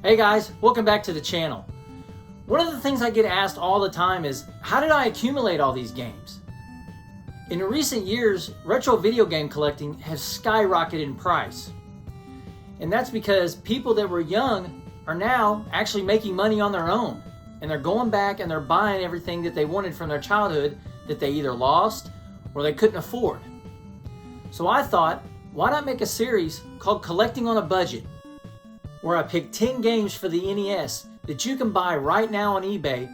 Hey guys, welcome back to the channel. One of the things I get asked all the time is, how did I accumulate all these games? In recent years, retro video game collecting has skyrocketed in price. And that's because people that were young are now actually making money on their own. And they're going back and they're buying everything that they wanted from their childhood that they either lost or they couldn't afford. So I thought, why not make a series called Collecting on a Budget, where I pick 10 games for the NES that you can buy right now on eBay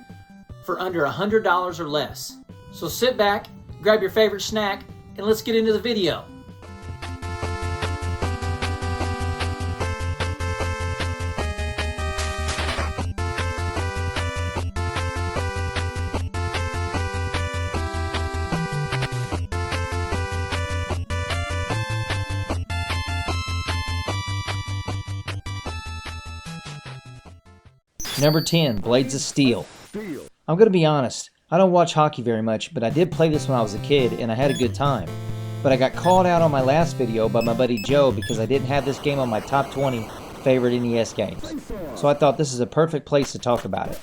for under $100 or less. So sit back, grab your favorite snack, and let's get into the video. Number 10, Blades of Steel. I'm going to be honest, I don't watch hockey very much, but I did play this when I was a kid and I had a good time. But I got called out on my last video by my buddy Joe because I didn't have this game on my top 20 favorite NES games. So I thought this is a perfect place to talk about it.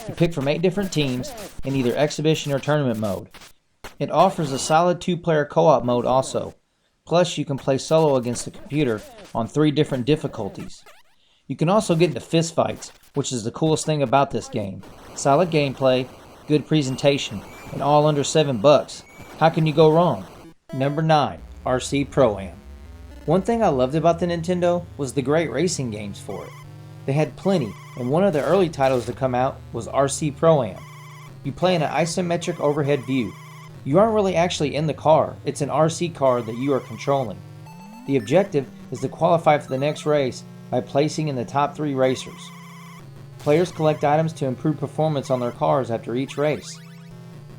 You pick from 8 different teams in either exhibition or tournament mode. It offers a solid 2-player co-op mode also. Plus you can play solo against the computer on 3 different difficulties. You can also get into fist fights, which is the coolest thing about this game. Solid gameplay, good presentation, and all under $7. How can you go wrong? Number 9, RC ProAm. One thing I loved about the Nintendo was the great racing games for it. They had plenty, and one of the early titles to come out was RC ProAm. You play in an isometric overhead view. You aren't really actually in the car, it's an RC car that you are controlling. The objective is to qualify for the next race by placing in the top 3 racers. Players collect items to improve performance on their cars after each race.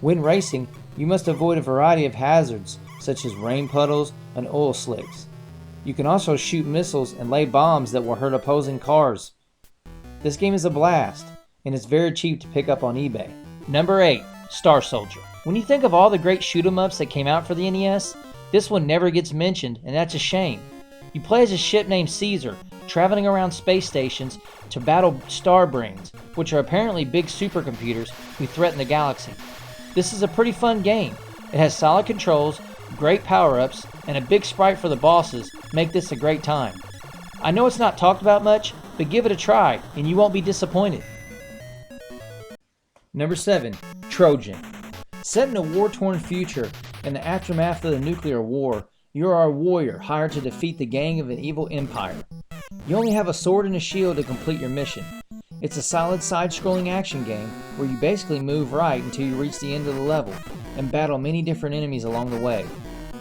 When racing, you must avoid a variety of hazards such as rain puddles and oil slicks. You can also shoot missiles and lay bombs that will hurt opposing cars. This game is a blast, and it's very cheap to pick up on eBay. Number 8, Star Soldier. When you think of all the great shoot-'em-ups that came out for the NES, this one never gets mentioned, and that's a shame. You play as a ship named Caesar, traveling around space stations to battle Starbrains, which are apparently big supercomputers who threaten the galaxy. This is a pretty fun game. It has solid controls, great power-ups, and a big sprite for the bosses make this a great time. I know it's not talked about much, but give it a try and you won't be disappointed. Number 7, Trojan. Set in a war-torn future in the aftermath of the nuclear war, you are a warrior hired to defeat the gang of an evil empire. You only have a sword and a shield to complete your mission. It's a solid side-scrolling action game where you basically move right until you reach the end of the level and battle many different enemies along the way.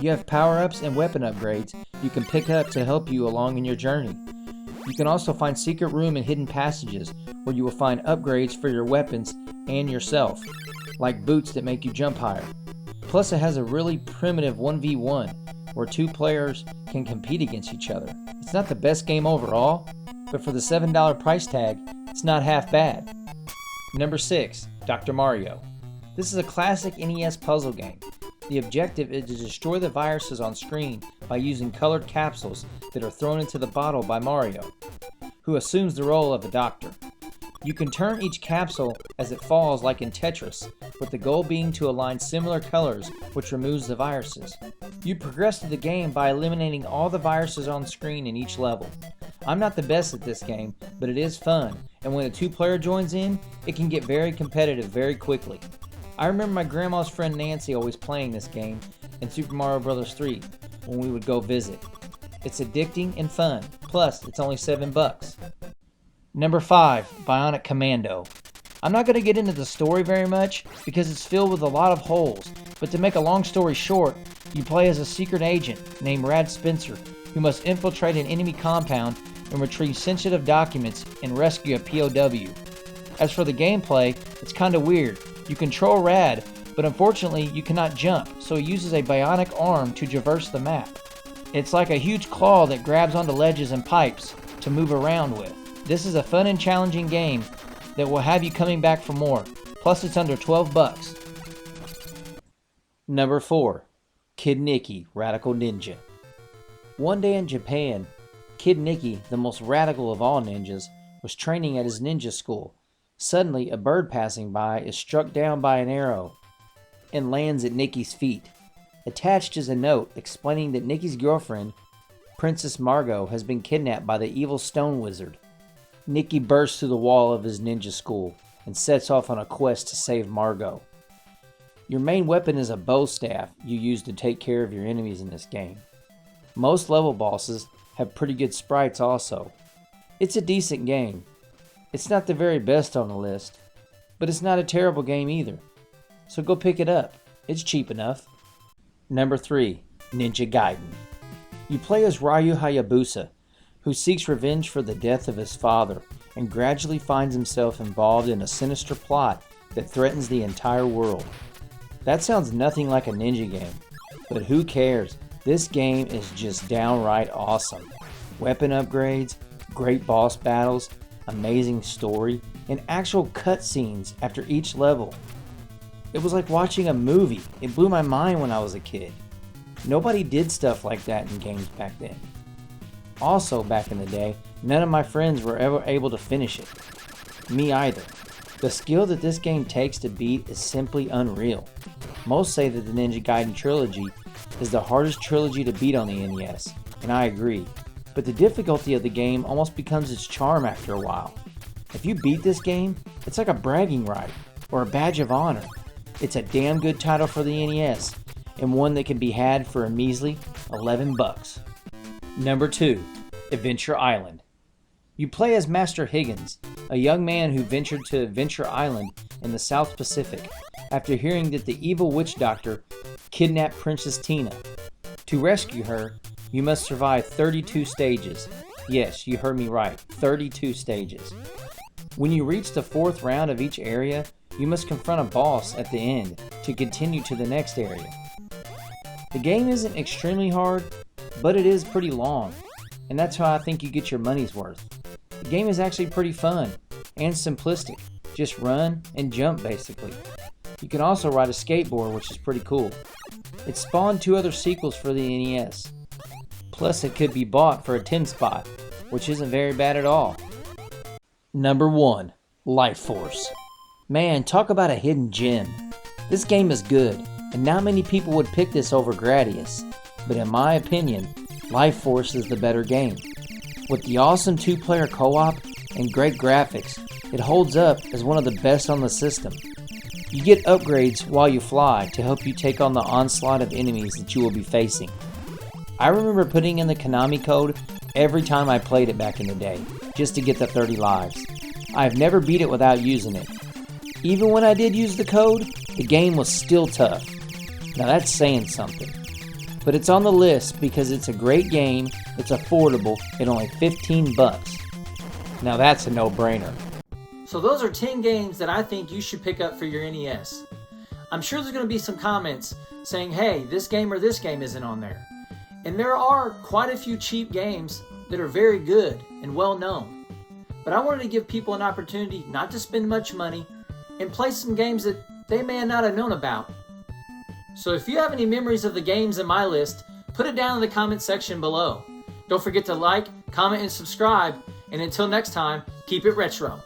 You have power-ups and weapon upgrades you can pick up to help you along in your journey. You can also find secret room and hidden passages where you will find upgrades for your weapons and yourself, like boots that make you jump higher. Plus it has a really primitive 1v1 where 2 players can compete against each other. It's not the best game overall, but for the $7 price tag, it's not half bad. Number 6, Dr. Mario. This is a classic NES puzzle game. The objective is to destroy the viruses on screen by using colored capsules that are thrown into the bottle by Mario, who assumes the role of a doctor. You can turn each capsule as it falls like in Tetris, with the goal being to align similar colors, which removes the viruses. You progress through the game by eliminating all the viruses on screen in each level. I'm not the best at this game, but it is fun, and when a 2-player joins in, it can get very competitive very quickly. I remember my grandma's friend Nancy always playing this game in Super Mario Bros. 3 when we would go visit. It's addicting and fun, plus it's only $7. Number 5, Bionic Commando. I'm not going to get into the story very much because it's filled with a lot of holes, but to make a long story short, you play as a secret agent named Rad Spencer who must infiltrate an enemy compound and retrieve sensitive documents and rescue a POW. As for the gameplay, it's kinda weird. You control Rad, but unfortunately you cannot jump, so he uses a bionic arm to traverse the map. It's like a huge claw that grabs onto ledges and pipes to move around with. This is a fun and challenging game that will have you coming back for more. Plus it's under $12. Number 4, Kid Nicki, Radical Ninja. One day in Japan, Kid Nicki, the most radical of all ninjas, was training at his ninja school. Suddenly, a bird passing by is struck down by an arrow and lands at Nicki's feet. Attached is a note explaining that Nicki's girlfriend, Princess Margot, has been kidnapped by the evil stone wizard. Nicki bursts through the wall of his ninja school and sets off on a quest to save Margot. Your main weapon is a bow staff you use to take care of your enemies in this game. Most level bosses have pretty good sprites also. It's a decent game. It's not the very best on the list, but it's not a terrible game either. So go pick it up. It's cheap enough. Number 3. Ninja Gaiden. You play as Ryu Hayabusa, who seeks revenge for the death of his father and gradually finds himself involved in a sinister plot that threatens the entire world. That sounds nothing like a ninja game, but who cares? This game is just downright awesome. Weapon upgrades, great boss battles, amazing story, and actual cutscenes after each level. It was like watching a movie. It blew my mind when I was a kid. Nobody did stuff like that in games back then. Also, back in the day, none of my friends were ever able to finish it. Me either. The skill that this game takes to beat is simply unreal. Most say that the Ninja Gaiden trilogy is the hardest trilogy to beat on the NES, and I agree. But the difficulty of the game almost becomes its charm after a while. If you beat this game, it's like a bragging right, or a badge of honor. It's a damn good title for the NES, and one that can be had for a measly $11. Number 2. Adventure Island. You play as Master Higgins, a young man who ventured to Adventure Island in the South Pacific after hearing that the evil witch doctor kidnapped Princess Tina. To rescue her, you must survive 32 stages. Yes, you heard me right, 32 stages. When you reach the 4th round of each area, you must confront a boss at the end to continue to the next area. The game isn't extremely hard, but it is pretty long, and that's how I think you get your money's worth. The game is actually pretty fun and simplistic. Just run and jump basically. You can also ride a skateboard, which is pretty cool. It spawned 2 other sequels for the NES. Plus it could be bought for a 10 spot, which isn't very bad at all. Number 1. Life Force. Man, talk about a hidden gem. This game is good, and not many people would pick this over Gradius, but in my opinion, Life Force is the better game. With the awesome 2-player co-op and great graphics, it holds up as one of the best on the system. You get upgrades while you fly to help you take on the onslaught of enemies that you will be facing. I remember putting in the Konami code every time I played it back in the day, just to get the 30 lives. I've never beat it without using it. Even when I did use the code, the game was still tough. Now that's saying something. But it's on the list because it's a great game, it's affordable, at only $15. Now that's a no-brainer. So those are 10 games that I think you should pick up for your NES. I'm sure there's going to be some comments saying, hey, this game or this game isn't on there. And there are quite a few cheap games that are very good and well known. But I wanted to give people an opportunity not to spend much money and play some games that they may not have known about. So if you have any memories of the games in my list, put it down in the comment section below. Don't forget to like, comment, and subscribe. And until next time, keep it retro.